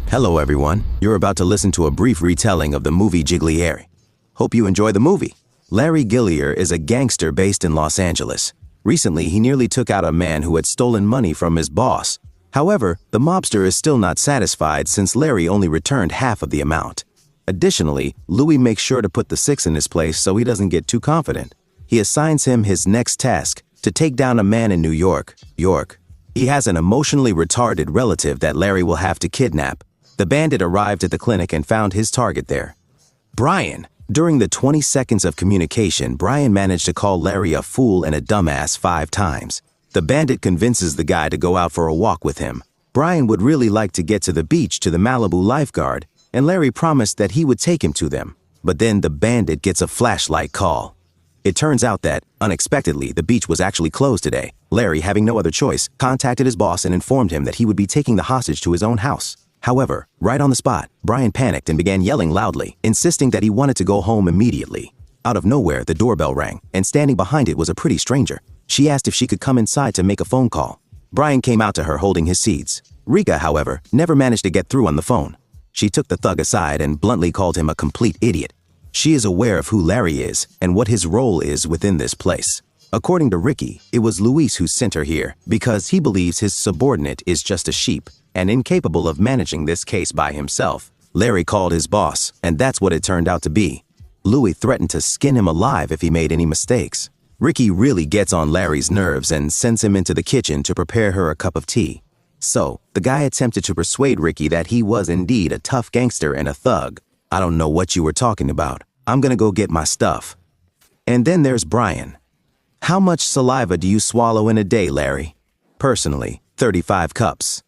Hello everyone, you're about to listen to a brief retelling of the movie Giglieri. Hope you enjoy the movie. Larry Gillier is a gangster based in Los Angeles. Recently, he nearly took out a man who had stolen money from his boss. However, the mobster is still not satisfied since Larry only returned half of the amount. Additionally, Louis makes sure to put the 6 in his place so he doesn't get too confident. He assigns him his next task, to take down a man in New York. He has an emotionally retarded relative that Larry will have to kidnap. The bandit arrived at the clinic and found his target there. Brian. During the 20 seconds of communication, Brian managed to call Larry a fool and a dumbass 5 times. The bandit convinces the guy to go out for a walk with him. Brian would really like to get to the beach to the Malibu lifeguard, and Larry promised that he would take him to them. But then the bandit gets a flashlight call. It turns out that, unexpectedly, the beach was actually closed today. Larry, having no other choice, contacted his boss and informed him that he would be taking the hostage to his own house. However, right on the spot, Brian panicked and began yelling loudly, insisting that he wanted to go home immediately. Out of nowhere, the doorbell rang, and standing behind it was a pretty stranger. She asked if she could come inside to make a phone call. Brian came out to her holding his seeds. Rika, however, never managed to get through on the phone. She took the thug aside and bluntly called him a complete idiot. She is aware of who Larry is and what his role is within this place. According to Ricky, it was Luis who sent her here because he believes his subordinate is just a sheep and incapable of managing this case by himself. Larry called his boss, and that's what it turned out to be. Louis threatened to skin him alive if he made any mistakes. Ricky really gets on Larry's nerves and sends him into the kitchen to prepare her a cup of tea. So, the guy attempted to persuade Ricky that he was indeed a tough gangster and a thug. I don't know what you were talking about. I'm gonna go get my stuff. And then there's Brian. How much saliva do you swallow in a day, Larry? Personally, 35 cups.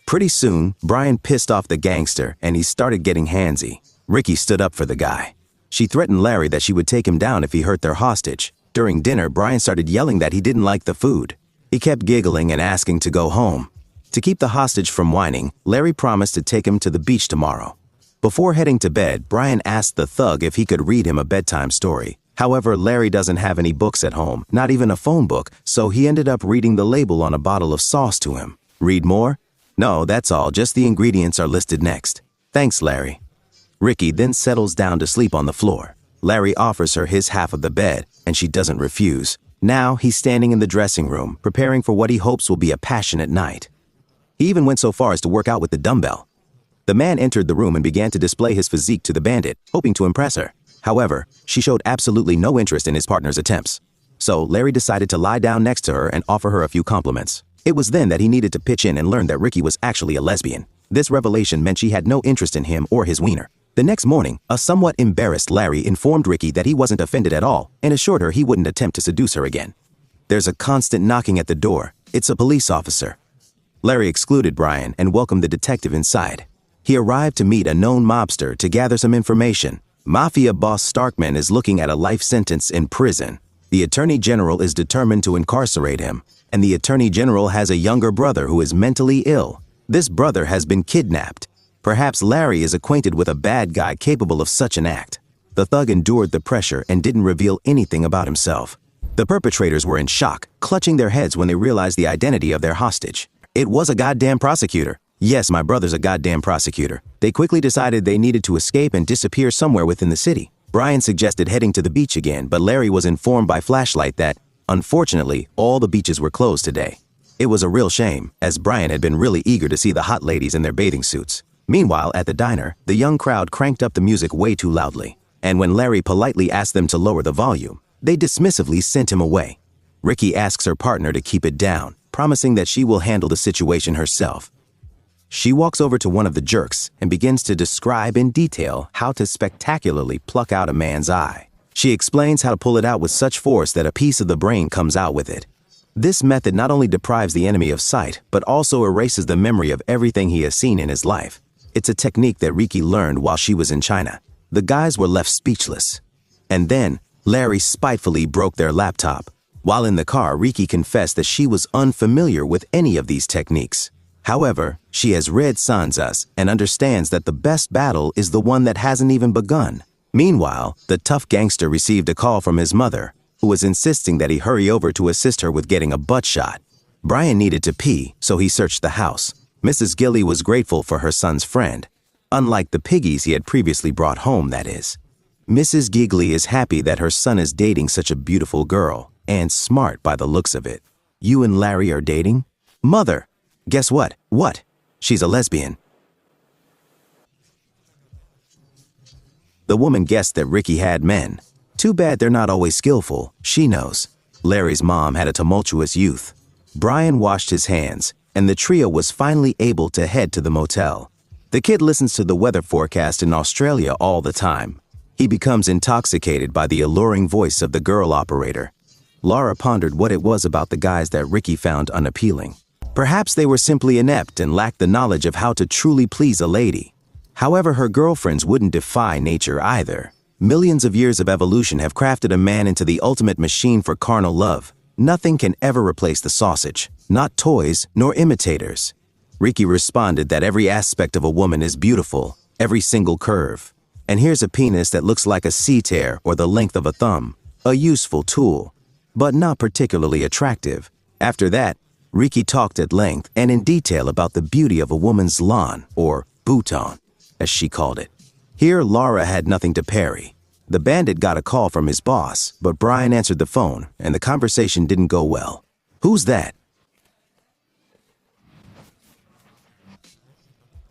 Pretty soon, Brian pissed off the gangster and he started getting handsy. Ricky stood up for the guy. She threatened Larry that she would take him down if he hurt their hostage. During dinner, Brian started yelling that he didn't like the food. He kept giggling and asking to go home. To keep the hostage from whining, Larry promised to take him to the beach tomorrow. Before heading to bed, Brian asked the thug if he could read him a bedtime story. However, Larry doesn't have any books at home, not even a phone book, so he ended up reading the label on a bottle of sauce to him. Read more? No, that's all, just the ingredients are listed next. Thanks, Larry. Ricky then settles down to sleep on the floor. Larry offers her his half of the bed, and she doesn't refuse. Now, he's standing in the dressing room, preparing for what he hopes will be a passionate night. He even went so far as to work out with the dumbbell. The man entered the room and began to display his physique to the bandit, hoping to impress her. However, she showed absolutely no interest in his partner's attempts. So, Larry decided to lie down next to her and offer her a few compliments. It was then that he needed to pitch in and learn that Ricky was actually a lesbian. This revelation meant she had no interest in him or his wiener. The next morning, a somewhat embarrassed Larry informed Ricky that he wasn't offended at all and assured her he wouldn't attempt to seduce her again. There's a constant knocking at the door. It's a police officer. Larry excluded Brian and welcomed the detective inside. He arrived to meet a known mobster to gather some information. Mafia boss Starkman is looking at a life sentence in prison. The Attorney General is determined to incarcerate him, and the Attorney General has a younger brother who is mentally ill. This brother has been kidnapped. Perhaps Larry is acquainted with a bad guy capable of such an act. The thug endured the pressure and didn't reveal anything about himself. The perpetrators were in shock, clutching their heads when they realized the identity of their hostage. It was a goddamn prosecutor. Yes, my brother's a goddamn prosecutor. They quickly decided they needed to escape and disappear somewhere within the city. Brian suggested heading to the beach again, but Larry was informed by flashlight that, unfortunately, all the beaches were closed today. It was a real shame, as Brian had been really eager to see the hot ladies in their bathing suits. Meanwhile, at the diner, the young crowd cranked up the music way too loudly. And when Larry politely asked them to lower the volume, they dismissively sent him away. Ricky asks her partner to keep it down, promising that she will handle the situation herself. She walks over to one of the jerks and begins to describe in detail how to spectacularly pluck out a man's eye. She explains how to pull it out with such force that a piece of the brain comes out with it. This method not only deprives the enemy of sight, but also erases the memory of everything he has seen in his life. It's a technique that Ricky learned while she was in China. The guys were left speechless. And then, Larry spitefully broke their laptop. While in the car, Ricky confessed that she was unfamiliar with any of these techniques. However, she has read Sansa's and understands that the best battle is the one that hasn't even begun. Meanwhile, the tough gangster received a call from his mother, who was insisting that he hurry over to assist her with getting a butt shot. Brian needed to pee, so he searched the house. Mrs. Gilly was grateful for her son's friend, unlike the piggies he had previously brought home, that is. Mrs. Giggly is happy that her son is dating such a beautiful girl, and smart by the looks of it. You and Larry are dating? Mother, guess what? What? She's a lesbian. The woman guessed that Ricky had men. Too bad they're not always skillful, she knows. Larry's mom had a tumultuous youth. Brian washed his hands, and the trio was finally able to head to the motel. The kid listens to the weather forecast in Australia all the time. He becomes intoxicated by the alluring voice of the girl operator. Laura pondered what it was about the guys that Ricky found unappealing. Perhaps they were simply inept and lacked the knowledge of how to truly please a lady. However, her girlfriends wouldn't defy nature either. Millions of years of evolution have crafted a man into the ultimate machine for carnal love. Nothing can ever replace the sausage, not toys nor imitators. Ricky responded that every aspect of a woman is beautiful, every single curve. And here's a penis that looks like a sea tear or the length of a thumb. A useful tool, but not particularly attractive. After that, Ricky talked at length and in detail about the beauty of a woman's lawn, or bouton, as she called it. Here, Laura had nothing to parry. The bandit got a call from his boss, but Brian answered the phone, and the conversation didn't go well. Who's that?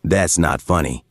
That's not funny.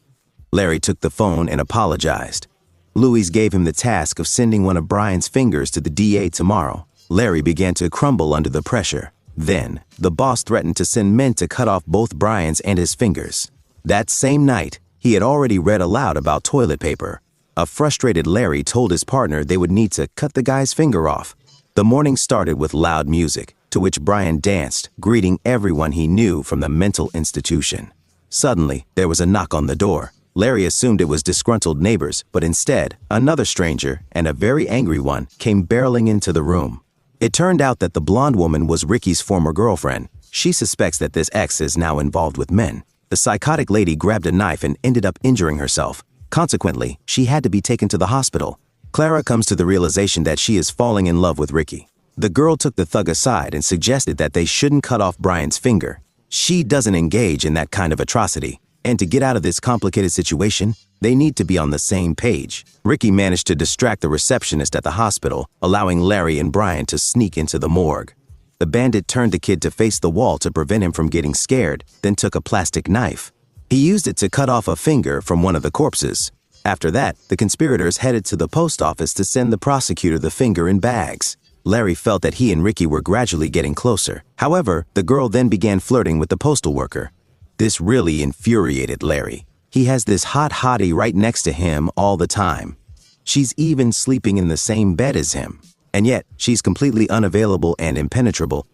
Larry took the phone and apologized. Louise gave him the task of sending one of Brian's fingers to the DA tomorrow. Larry began to crumble under the pressure. Then, the boss threatened to send men to cut off both Brian's and his fingers. That same night, he had already read aloud about toilet paper. A frustrated Larry told his partner they would need to cut the guy's finger off. The morning started with loud music, to which Brian danced, greeting everyone he knew from the mental institution. Suddenly, there was a knock on the door. Larry assumed it was disgruntled neighbors, but instead, another stranger, and a very angry one, came barreling into the room. It turned out that the blonde woman was Ricky's former girlfriend. She suspects that this ex is now involved with men. The psychotic lady grabbed a knife and ended up injuring herself. Consequently, she had to be taken to the hospital. Clara comes to the realization that she is falling in love with Ricky. The girl took the thug aside and suggested that they shouldn't cut off Brian's finger. She doesn't engage in that kind of atrocity. And to get out of this complicated situation, they need to be on the same page. Ricky managed to distract the receptionist at the hospital, allowing Larry and Brian to sneak into the morgue. The bandit turned the kid to face the wall to prevent him from getting scared, then took a plastic knife. He used it to cut off a finger from one of the corpses. After that, the conspirators headed to the post office to send the prosecutor the finger in bags. Larry felt that he and Ricky were gradually getting closer. However, the girl then began flirting with the postal worker. This really infuriated Larry. He has this hot hottie right next to him all the time. She's even sleeping in the same bed as him. And yet, she's completely unavailable and impenetrable.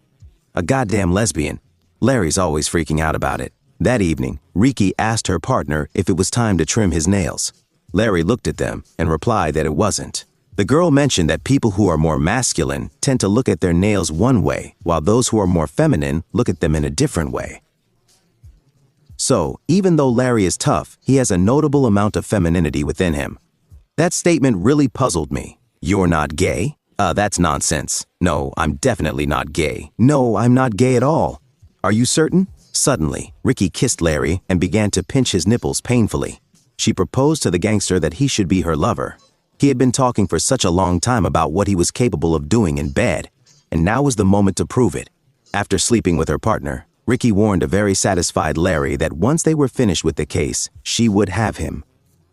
A goddamn lesbian. Larry's always freaking out about it. That evening, Ricky asked her partner if it was time to trim his nails. Larry looked at them and replied that it wasn't. The girl mentioned that people who are more masculine tend to look at their nails one way, while those who are more feminine look at them in a different way. So, even though Larry is tough, he has a notable amount of femininity within him. That statement really puzzled me. You're not gay? That's nonsense. No, I'm definitely not gay. No, I'm not gay at all. Are you certain? Suddenly, Ricky kissed Larry and began to pinch his nipples painfully. She proposed to the gangster that he should be her lover. He had been talking for such a long time about what he was capable of doing in bed, and now was the moment to prove it. After sleeping with her partner, Ricky warned a very satisfied Larry that once they were finished with the case, she would have him.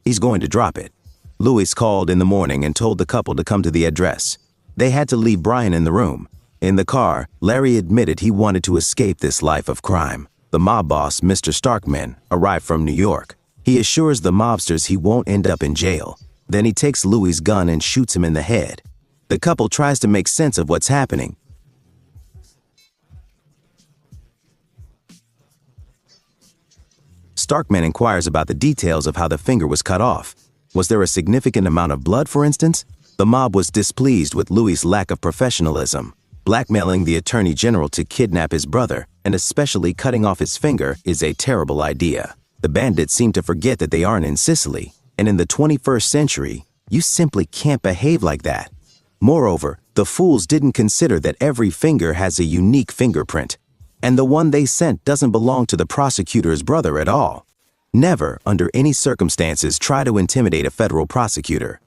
He's going to drop it. Louis called in the morning and told the couple to come to the address. They had to leave Brian in the room. In the car, Larry admitted he wanted to escape this life of crime. The mob boss, Mr. Starkman, arrived from New York. He assures the mobsters he won't end up in jail. Then he takes Louis' gun and shoots him in the head. The couple tries to make sense of what's happening. Starkman inquires about the details of how the finger was cut off. Was there a significant amount of blood, for instance? The mob was displeased with Louis' lack of professionalism. Blackmailing the Attorney General to kidnap his brother, and especially cutting off his finger, is a terrible idea. The bandits seem to forget that they aren't in Sicily, and in the 21st century, you simply can't behave like that. Moreover, the fools didn't consider that every finger has a unique fingerprint. And the one they sent doesn't belong to the prosecutor's brother at all. Never, under any circumstances, try to intimidate a federal prosecutor.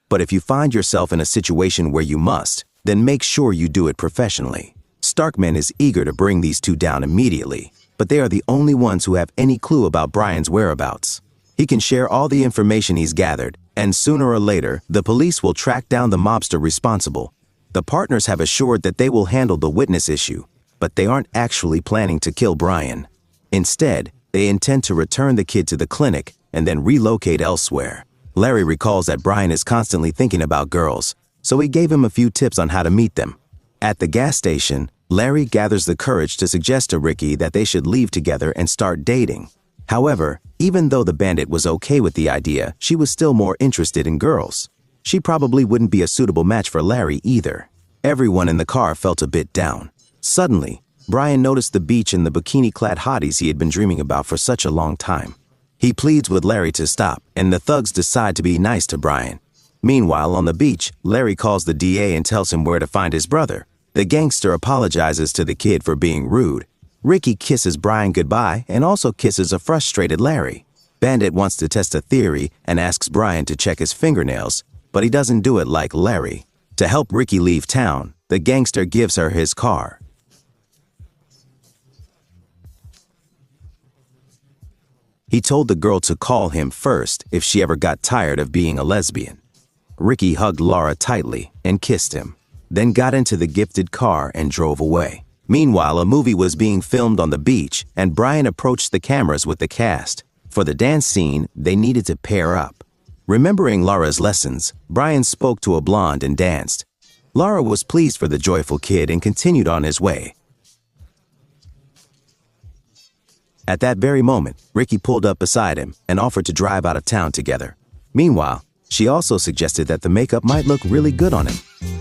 But if you find yourself in a situation where you must, then make sure you do it professionally. Starkman is eager to bring these two down immediately, but they are the only ones who have any clue about Brian's whereabouts. He can share all the information he's gathered, and sooner or later, the police will track down the mobster responsible. The partners have assured that they will handle the witness issue, but they aren't actually planning to kill Brian. Instead, they intend to return the kid to the clinic and then relocate elsewhere. Larry recalls that Brian is constantly thinking about girls, so he gave him a few tips on how to meet them. At the gas station, Larry gathers the courage to suggest to Ricky that they should leave together and start dating. However, even though the bandit was okay with the idea, she was still more interested in girls. She probably wouldn't be a suitable match for Larry either. Everyone in the car felt a bit down. Suddenly, Brian noticed the beach and the bikini-clad hotties he had been dreaming about for such a long time. He pleads with Larry to stop, and the thugs decide to be nice to Brian. Meanwhile, on the beach, Larry calls the DA and tells him where to find his brother. The gangster apologizes to the kid for being rude. Ricky kisses Brian goodbye and also kisses a frustrated Larry. Bandit wants to test a theory and asks Brian to check his fingernails, but he doesn't do it like Larry. To help Ricky leave town, the gangster gives her his car. He told the girl to call him first if she ever got tired of being a lesbian. Ricky hugged Laura tightly and kissed him, then got into the gifted car and drove away. Meanwhile, a movie was being filmed on the beach, and Brian approached the cameras with the cast. For the dance scene, they needed to pair up. Remembering Laura's lessons, Brian spoke to a blonde and danced. Laura was pleased for the joyful kid and continued on his way. At that very moment, Ricky pulled up beside him and offered to drive out of town together. Meanwhile, she also suggested that the makeup might look really good on him.